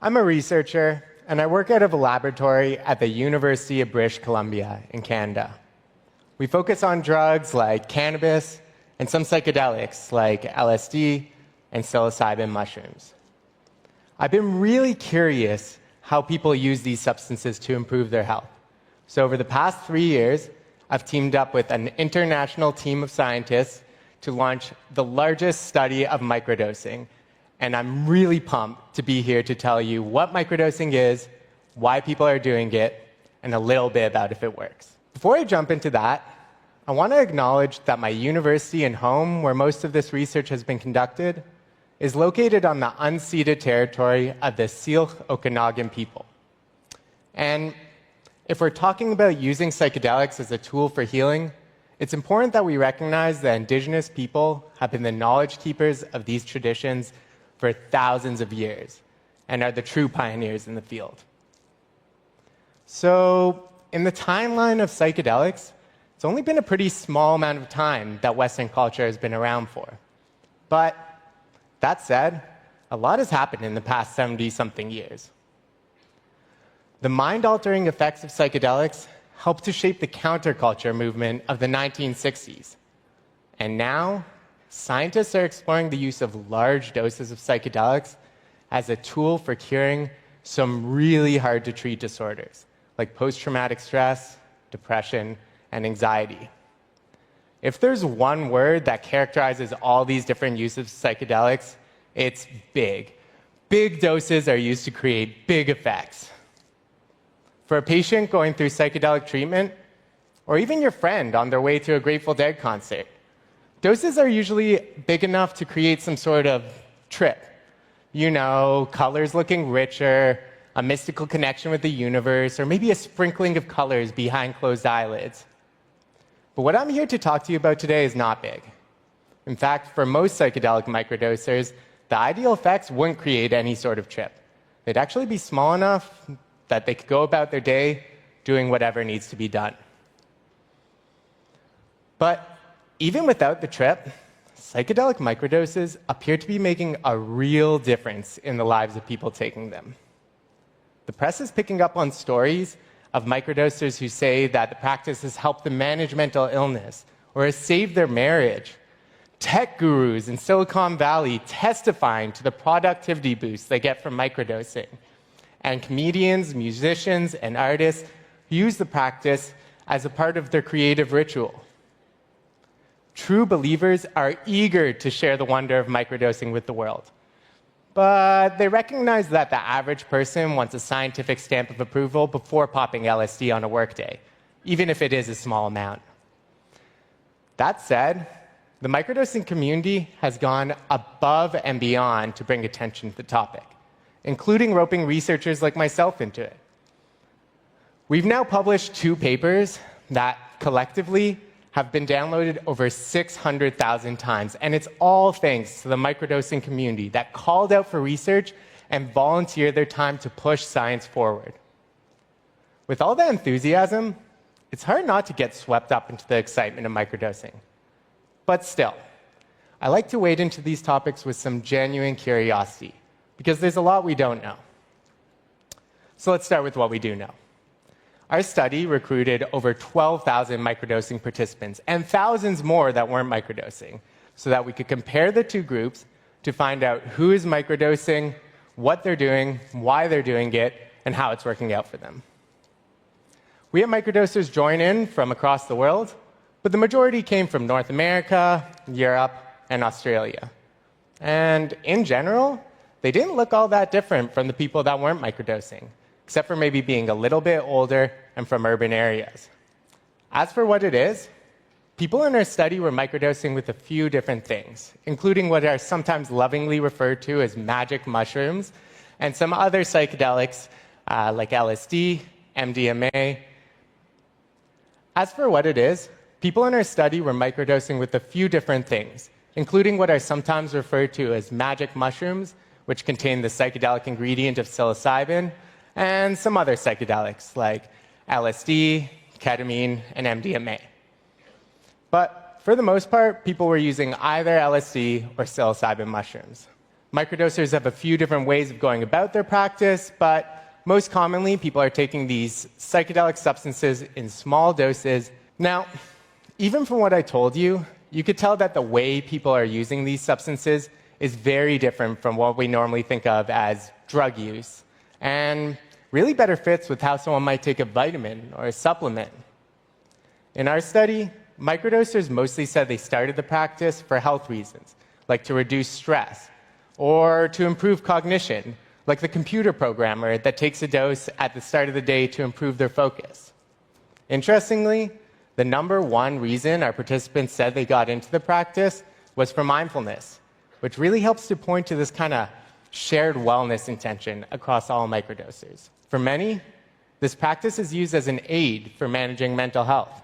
I'm a researcher, and I work out of a laboratory at the University of British Columbia in Canada. We focus on drugs like cannabis and some psychedelics like LSD and psilocybin mushrooms. I've been really curious how people use these substances to improve their health. So over the past 3 years, I've teamed up with an international team of scientists to launch the largest study of microdosing. And I'm really pumped to be here to tell you what microdosing is, why people are doing it, and a little bit about if it works. Before I jump into that, I want to acknowledge that my university and home, where most of this research has been conducted, is located on the unceded territory of the Syilx Okanagan people. And if we're talking about using psychedelics as a tool for healing, it's important that we recognize that Indigenous people have been the knowledge keepers of these traditions for thousands of years and are the true pioneers in the field. So, in the timeline of psychedelics, it's only been a pretty small amount of time that Western culture has been around for. But that said, a lot has happened in the past 70-something years. The mind-altering effects of psychedelics helped to shape the counterculture movement of the 1960s. And now, scientists are exploring the use of large doses of psychedelics as a tool for curing some really hard-to-treat disorders, like post-traumatic stress, depression, and anxiety. If there's one word that characterizes all these different uses of psychedelics, it's big. Big doses are used to create big effects. For a patient going through psychedelic treatment, or even your friend on their way to a Grateful Dead concert, doses are usually big enough to create some sort of trip. You know, colors looking richer, a mystical connection with the universe, or maybe a sprinkling of colors behind closed eyelids. But what I'm here to talk to you about today is not big. In fact, for most psychedelic microdosers, the ideal effects wouldn't create any sort of trip. They'd actually be small enough that they could go about their day doing whatever needs to be done. But even without the trip, psychedelic microdoses appear to be making a real difference in the lives of people taking them. The press is picking up on stories of microdosers who say that the practice has helped them manage mental illness or has saved their marriage. Tech gurus in Silicon Valley testifying to the productivity boost they get from microdosing. And comedians, musicians, and artists use the practice as a part of their creative ritual. True believers are eager to share the wonder of microdosing with the world. But they recognize that the average person wants a scientific stamp of approval before popping LSD on a workday, even if it is a small amount. That said, the microdosing community has gone above and beyond to bring attention to the topic, including roping researchers like myself into it. We've now published 2 papers that collectively have been downloaded over 600,000 times, and it's all thanks to the microdosing community that called out for research and volunteered their time to push science forward. With all that enthusiasm, it's hard not to get swept up into the excitement of microdosing. But still, I like to wade into these topics with some genuine curiosity, because there's a lot we don't know. So let's start with what we do know. Our study recruited over 12,000 microdosing participants and thousands more that weren't microdosing, so that we could compare the 2 groups to find out who is microdosing, what they're doing, why they're doing it, and how it's working out for them. We had microdosers join in from across the world, but the majority came from North America, Europe, and Australia. And in general, they didn't look all that different from the people that weren't microdosing, except for maybe being a little bit older and from urban areas. As for what it is, people in our study were microdosing with a few different things, including what are sometimes lovingly referred to as magic mushrooms, and some other psychedelics like LSD, MDMA. As for what it is, people in our study were microdosing with a few different things, including what are sometimes referred to as magic mushrooms, which contain the psychedelic ingredient of psilocybin, and some other psychedelics like LSD, ketamine, and MDMA. But for the most part, people were using either LSD or psilocybin mushrooms. Microdosers have a few different ways of going about their practice, but most commonly, people are taking these psychedelic substances in small doses. Now, even from what I told you, you could tell that the way people are using these substances is very different from what we normally think of as drug use, and really better fits with how someone might take a vitamin or a supplement. In our study, microdosers mostly said they started the practice for health reasons, like to reduce stress, or to improve cognition, like the computer programmer that takes a dose at the start of the day to improve their focus. Interestingly, the number one reason our participants said they got into the practice was for mindfulness, which really helps to point to this kind of shared wellness intention across all microdosers. For many, this practice is used as an aid for managing mental health.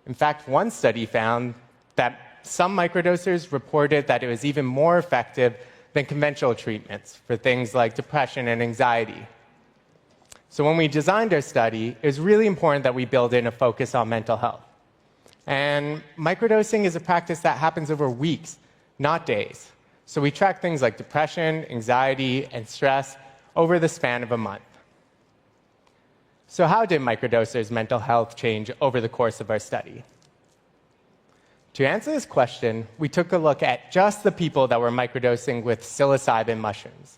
In fact, one study found that some microdosers reported that it was even more effective than conventional treatments for things like depression and anxiety. So when we designed our study, it was really important that we build in a focus on mental health. And microdosing is a practice that happens over weeks, not days. So we track things like depression, anxiety, and stress over the span of a month. So how did microdosers' mental health change over the course of our study? To answer this question, we took a look at just the people that were microdosing with psilocybin mushrooms.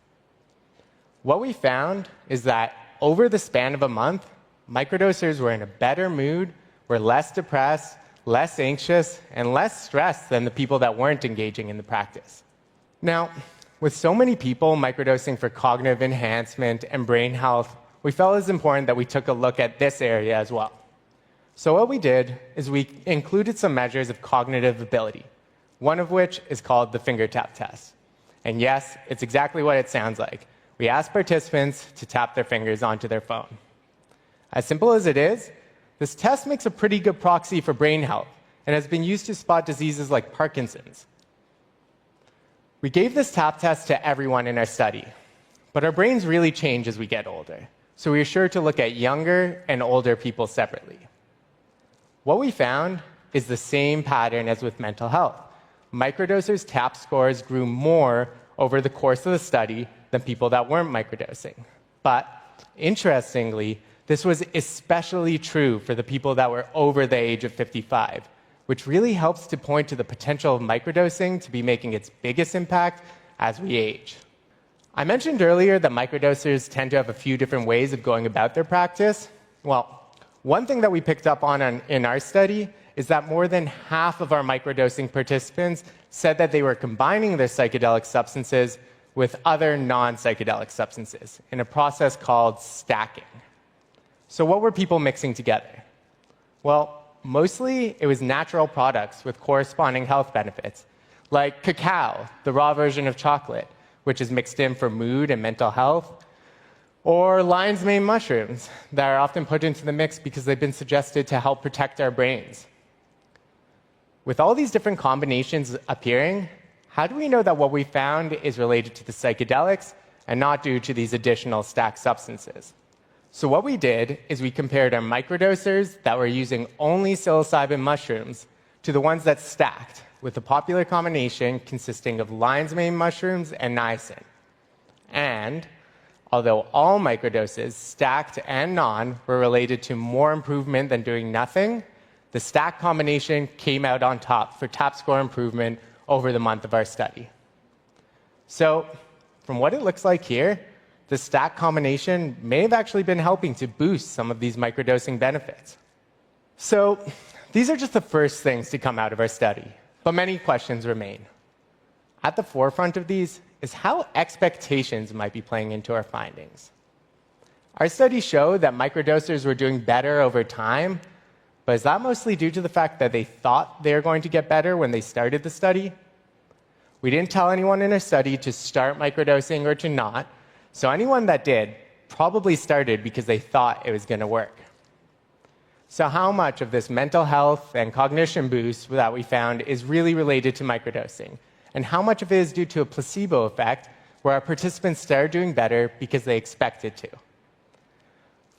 What we found is that over the span of a month, microdosers were in a better mood, were less depressed, less anxious, and less stressed than the people that weren't engaging in the practice. Now, with so many people microdosing for cognitive enhancement and brain health, we felt it was important that we took a look at this area as well. So what we did is we included some measures of cognitive ability, one of which is called the finger tap test. And yes, it's exactly what it sounds like. We asked participants to tap their fingers onto their phone. As simple as it is, this test makes a pretty good proxy for brain health and has been used to spot diseases like Parkinson's. We gave this tap test to everyone in our study, but our brains really change as we get older, so we were sure to look at younger and older people separately. What we found is the same pattern as with mental health. Microdosers' TAP scores grew more over the course of the study than people that weren't microdosing. But interestingly, this was especially true for the people that were over the age of 55, which really helps to point to the potential of microdosing to be making its biggest impact as we age. I mentioned earlier that microdosers tend to have a few different ways of going about their practice. Well, one thing that we picked up on in our study is that more than half of our microdosing participants said that they were combining their psychedelic substances with other non-psychedelic substances in a process called stacking. So what were people mixing together? Well, mostly it was natural products with corresponding health benefits, like cacao, the raw version of chocolate, which is mixed in for mood and mental health, or lion's mane mushrooms that are often put into the mix because they've been suggested to help protect our brains. With all these different combinations appearing, how do we know that what we found is related to the psychedelics and not due to these additional stacked substances? So what we did is we compared our microdosers that were using only psilocybin mushrooms to the ones that stacked, with a popular combination consisting of lion's mane mushrooms and niacin. And although all microdoses, stacked and non, were related to more improvement than doing nothing, the stacked combination came out on top for TAP score improvement over the month of our study. So, from what it looks like here, the stacked combination may have actually been helping to boost some of these microdosing benefits. So, these are just the first things to come out of our study, but many questions remain. At the forefront of these is how expectations might be playing into our findings. Our study showed that microdosers were doing better over time, but is that mostly due to the fact that they thought they were going to get better when they started the study? We didn't tell anyone in our study to start microdosing or to not, so anyone that did probably started because they thought it was going to work. So how much of this mental health and cognition boost that we found is really related to microdosing? And how much of it is due to a placebo effect where our participants started doing better because they expected to?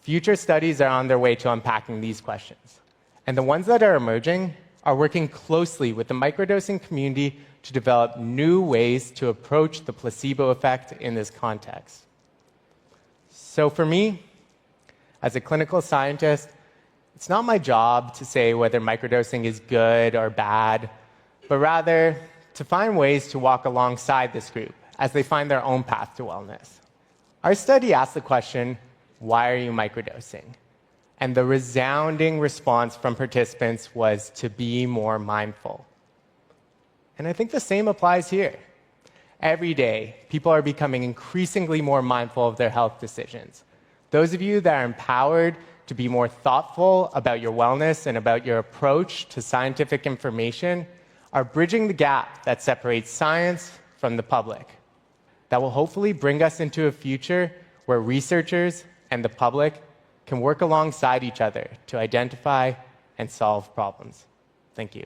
Future studies are on their way to unpacking these questions. And the ones that are emerging are working closely with the microdosing community to develop new ways to approach the placebo effect in this context. So for me, as a clinical scientist, it's not my job to say whether microdosing is good or bad, but rather to find ways to walk alongside this group as they find their own path to wellness. Our study asked the question, why are you microdosing? And the resounding response from participants was to be more mindful. And I think the same applies here. Every day, people are becoming increasingly more mindful of their health decisions. Those of you that are empowered to be more thoughtful about your wellness and about your approach to scientific information are bridging the gap that separates science from the public. That will hopefully bring us into a future where researchers and the public can work alongside each other to identify and solve problems. Thank you.